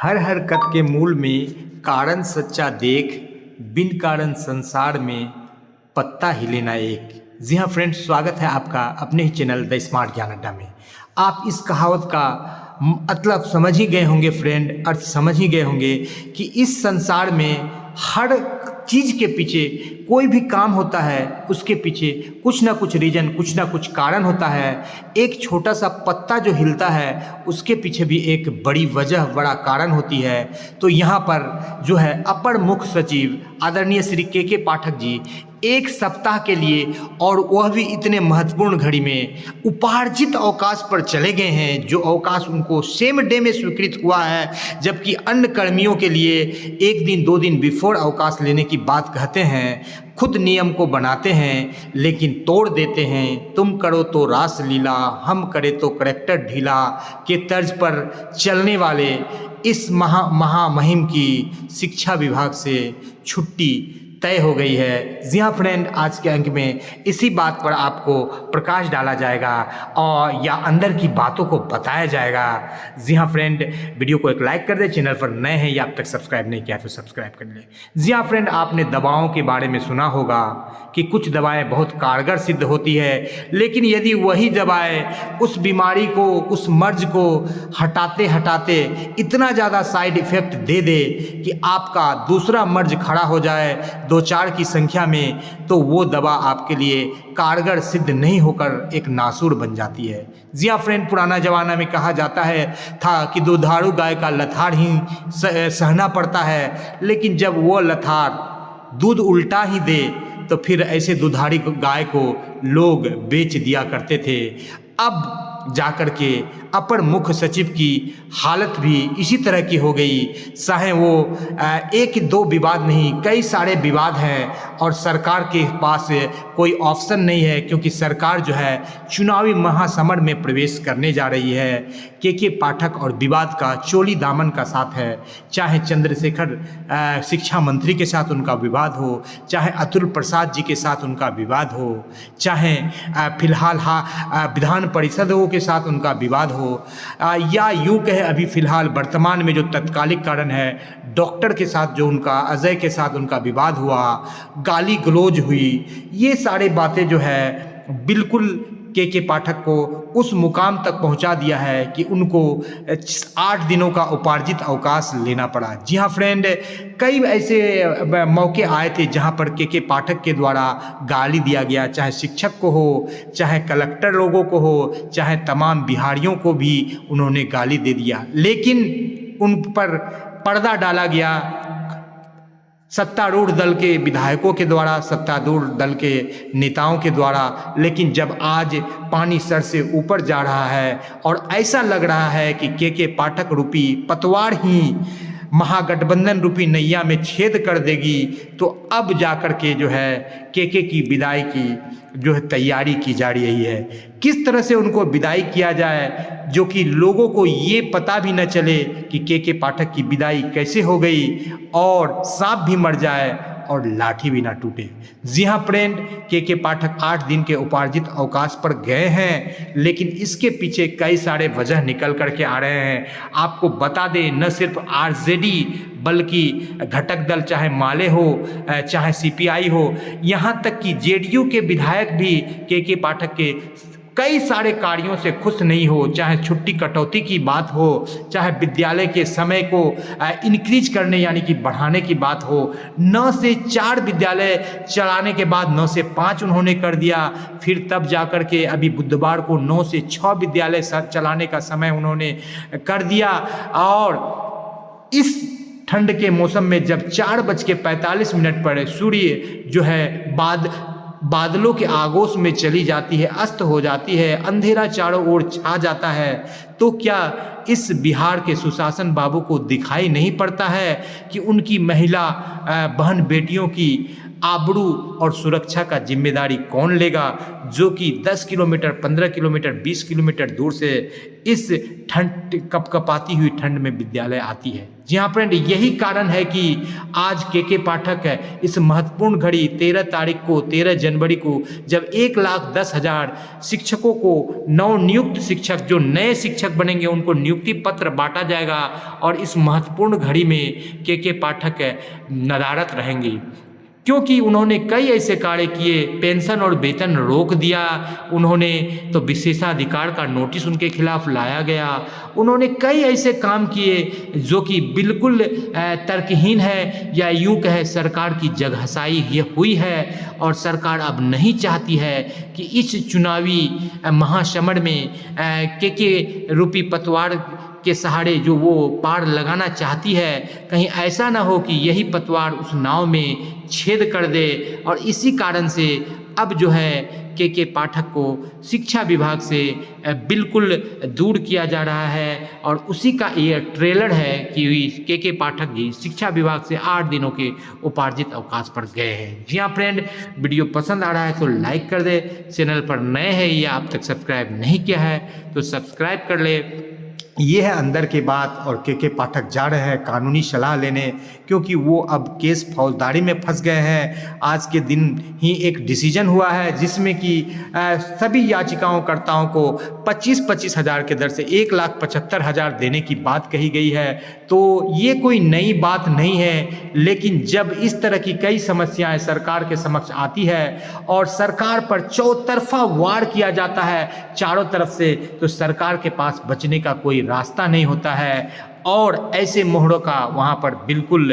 हर हरकत के मूल में कारण सच्चा देख, बिन कारण संसार में पत्ता हिले ना एक। जी हाँ फ्रेंड्स, स्वागत है आपका अपने ही चैनल द स्मार्ट ज्ञान अड्डा में। आप इस कहावत का मतलब समझ ही गए होंगे फ्रेंड, अर्थ समझ ही गए होंगे कि इस संसार में हर चीज़ के पीछे, कोई भी काम होता है उसके पीछे कुछ ना कुछ रीजन, कुछ ना कुछ कारण होता है। एक छोटा सा पत्ता जो हिलता है उसके पीछे भी एक बड़ी वजह, बड़ा कारण होती है। तो यहाँ पर जो है अपर मुख्य सचिव आदरणीय श्री के पाठक जी एक सप्ताह के लिए, और वह भी इतने महत्वपूर्ण घड़ी में, उपार्जित अवकाश पर चले गए हैं, जो अवकाश उनको सेम डे में स्वीकृत हुआ है, जबकि अन्य कर्मियों के लिए एक दिन 2 दिन बिफोर अवकाश लेने की बात कहते हैं। खुद नियम को बनाते हैं लेकिन तोड़ देते हैं। तुम करो तो रास लीला, हम करे तो करैक्टर ढीला के तर्ज पर चलने वाले इस महामहिम की शिक्षा विभाग से छुट्टी तय हो गई है। जी हाँ फ्रेंड, आज के अंक में इसी बात पर आपको प्रकाश डाला जाएगा और या अंदर की बातों को बताया जाएगा। जी हाँ फ्रेंड, वीडियो को एक लाइक कर दे, चैनल पर नए हैं या अब तक सब्सक्राइब नहीं किया तो सब्सक्राइब कर ले। जी हाँ फ्रेंड, आपने दवाओं के बारे में सुना होगा कि कुछ दवाएं बहुत कारगर सिद्ध होती है, लेकिन यदि वही दवाएं उस बीमारी को, उस मर्ज को हटाते हटाते इतना ज़्यादा साइड इफ़ेक्ट दे दे कि आपका दूसरा मर्ज खड़ा हो जाए 2-4 की संख्या में, तो वो दवा आपके लिए कारगर सिद्ध नहीं होकर एक नासूर बन जाती है। जी हाँ फ्रेंड, पुराना ज़माना में कहा जाता है था कि दुधारू गाय का लथार ही सहना पड़ता है, लेकिन जब वो लथार दूध उल्टा ही दे तो फिर ऐसे दुधारी गाय को लोग बेच दिया करते थे। अब जाकर के अपर मुख्य सचिव की हालत भी इसी तरह की हो गई। चाहे वो 1-2 विवाद नहीं, कई सारे विवाद हैं और सरकार के पास कोई ऑप्शन नहीं है, क्योंकि सरकार जो है चुनावी महासमर में प्रवेश करने जा रही है। के पाठक और विवाद का चोली दामन का साथ है। चाहे चंद्रशेखर शिक्षा मंत्री के साथ उनका विवाद हो, चाहे अतुल प्रसाद जी के साथ उनका विवाद हो, चाहे फिलहाल विधान परिषदों के साथ उनका विवाद हो, या यूँ कहे अभी फिलहाल वर्तमान में जो तत्कालिक कारण है, डॉक्टर के साथ जो उनका, अजय के साथ उनका विवाद हुआ, गाली गलौज हुई, ये सारे बातें जो है बिल्कुल के पाठक को उस मुकाम तक पहुंचा दिया है कि उनको 8 दिनों का उपार्जित अवकाश लेना पड़ा। जी हाँ फ्रेंड, कई ऐसे मौके आए थे जहां पर के पाठक के द्वारा गाली दिया गया, चाहे शिक्षक को हो, चाहे कलेक्टर लोगों को हो, चाहे तमाम बिहारियों को भी उन्होंने गाली दे दिया, लेकिन उन पर पर्दा डाला गया सत्तारूढ़ दल के विधायकों के द्वारा, सत्तारूढ़ दल के नेताओं के द्वारा। लेकिन जब आज पानी सर से ऊपर जा रहा है और ऐसा लग रहा है कि के पाठक रूपी पतवार ही महागठबंधन रूपी नैया में छेद कर देगी, तो अब जाकर के जो है के की विदाई की जो है तैयारी की जा रही है। किस तरह से उनको विदाई किया जाए जो कि लोगों को ये पता भी न चले कि के पाठक की विदाई कैसे हो गई, और सांप भी मर जाए और लाठी भी ना टूटे। जी हाँ फ्रेंड, के पाठक 8 दिन के उपार्जित अवकाश पर गए हैं, लेकिन इसके पीछे कई सारे वजह निकल करके आ रहे हैं। आपको बता दें, न सिर्फ आरजेडी बल्कि घटक दल चाहे माले हो, चाहे सीपीआई हो, यहाँ तक कि जेडीयू के विधायक भी के पाठक के कई सारे कार्यों से खुश नहीं हो। चाहे छुट्टी कटौती की बात हो, चाहे विद्यालय के समय को इंक्रीज करने यानी कि बढ़ाने की बात हो, 9 से 4 विद्यालय चलाने के बाद 9 से 5 उन्होंने कर दिया। फिर तब जाकर के अभी बुधवार को 9 से 6 विद्यालय चलाने का समय उन्होंने कर दिया। और इस ठंड के मौसम में जब 4:45 पर सूर्य जो है बादलों के आगोश में चली जाती है, अस्त हो जाती है, अंधेरा चारों ओर छा जाता है, तो क्या इस बिहार के सुशासन बाबू को दिखाई नहीं पड़ता है कि उनकी महिला बहन बेटियों की आबरू और सुरक्षा का जिम्मेदारी कौन लेगा, जो कि 10 किलोमीटर, 15 किलोमीटर, 20 किलोमीटर दूर से इस ठंड, कपकपाती हुई ठंड में विद्यालय आती है। जी हाँ फ्रेंड, यही कारण है कि आज के पाठक इस महत्वपूर्ण घड़ी 13 तारीख को, 13 जनवरी को, जब 1,10,000 शिक्षकों को, नवनियुक्त शिक्षक, जो नए शिक्षक बनेंगे उनको नियुक्ति पत्र बांटा जाएगा और इस महत्वपूर्ण घड़ी में के पाठक नदारत रहेंगे, क्योंकि उन्होंने कई ऐसे कार्य किए, पेंशन और वेतन रोक दिया, उन्होंने तो विशेषाधिकार का नोटिस उनके खिलाफ लाया गया, उन्होंने कई ऐसे काम किए जो कि बिल्कुल तर्कहीन है, या यूं कहे सरकार की जगहसाई ये हुई है। और सरकार अब नहीं चाहती है कि इस चुनावी महासमर में के रूपी पतवार के सहारे जो वो पार लगाना चाहती है, कहीं ऐसा ना हो कि यही पतवार उस नाव में छेद कर दे। और इसी कारण से अब जो है के पाठक को शिक्षा विभाग से बिल्कुल दूर किया जा रहा है, और उसी का ये ट्रेलर है कि के पाठक जी शिक्षा विभाग से 8 दिनों के उपार्जित अवकाश पर गए हैं। जी हाँ फ्रेंड, वीडियो पसंद आ रहा है तो लाइक कर दे, चैनल पर नए हैं या अब तक सब्सक्राइब नहीं किया है तो सब्सक्राइब कर ले। ये है अंदर की बात, और के पाठक जा रहे हैं कानूनी सलाह लेने, क्योंकि वो अब केस फौजदारी में फंस गए हैं। आज के दिन ही एक डिसीजन हुआ है जिसमें कि सभी याचिकाओंकर्ताओं को 25-25 हज़ार के दर से 1,75,000 देने की बात कही गई है। तो ये कोई नई बात नहीं है, लेकिन जब इस तरह की कई समस्याएं सरकार के समक्ष आती है और सरकार पर चौतरफा वार किया जाता है चारों तरफ से, तो सरकार के पास बचने का कोई रास्ता नहीं होता है, और ऐसे मोहरों का वहाँ पर बिल्कुल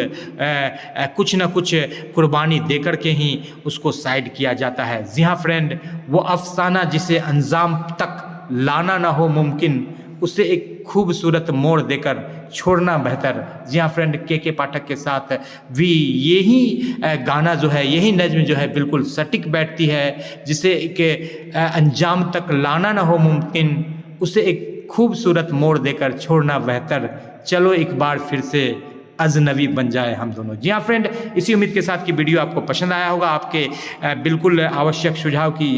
कुछ ना कुछ कुर्बानी देकर के ही उसको साइड किया जाता है। जी हाँ फ्रेंड, वो अफसाना जिसे अंजाम तक लाना ना हो मुमकिन, उसे एक खूबसूरत मोड़ देकर छोड़ना बेहतर। जी हाँ फ्रेंड, के पाठक के साथ भी यही गाना जो है, यही नज़्म जो है बिल्कुल सटीक बैठती है, जिसे एक अंजाम तक लाना ना हो मुमकिन, उसे एक खूबसूरत मोड़ देकर छोड़ना बेहतर। चलो एक बार फिर से अजनबी बन जाए हम दोनों। जी हाँ फ्रेंड, इसी उम्मीद के साथ कि वीडियो आपको पसंद आया होगा, आपके बिल्कुल आवश्यक सुझाव की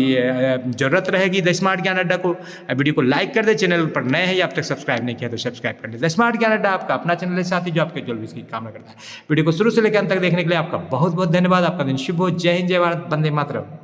जरूरत रहेगी द स्मार्ट ज्ञान अड्डा को। वीडियो को लाइक कर दे, चैनल पर नए हैं या अब तक सब्सक्राइब नहीं किया तो सब्सक्राइब कर ले। द स्मार्ट ज्ञान अड्डा आपका अपना चैनल है, साथ ही जो आपके जो भी इसकी कामना करता है। वीडियो को शुरू से लेकर अंत तक देखने के लिए आपका बहुत बहुत धन्यवाद। आपका दिन शुभ हो। जय हिंद, जय भारत, वंदे मातरम।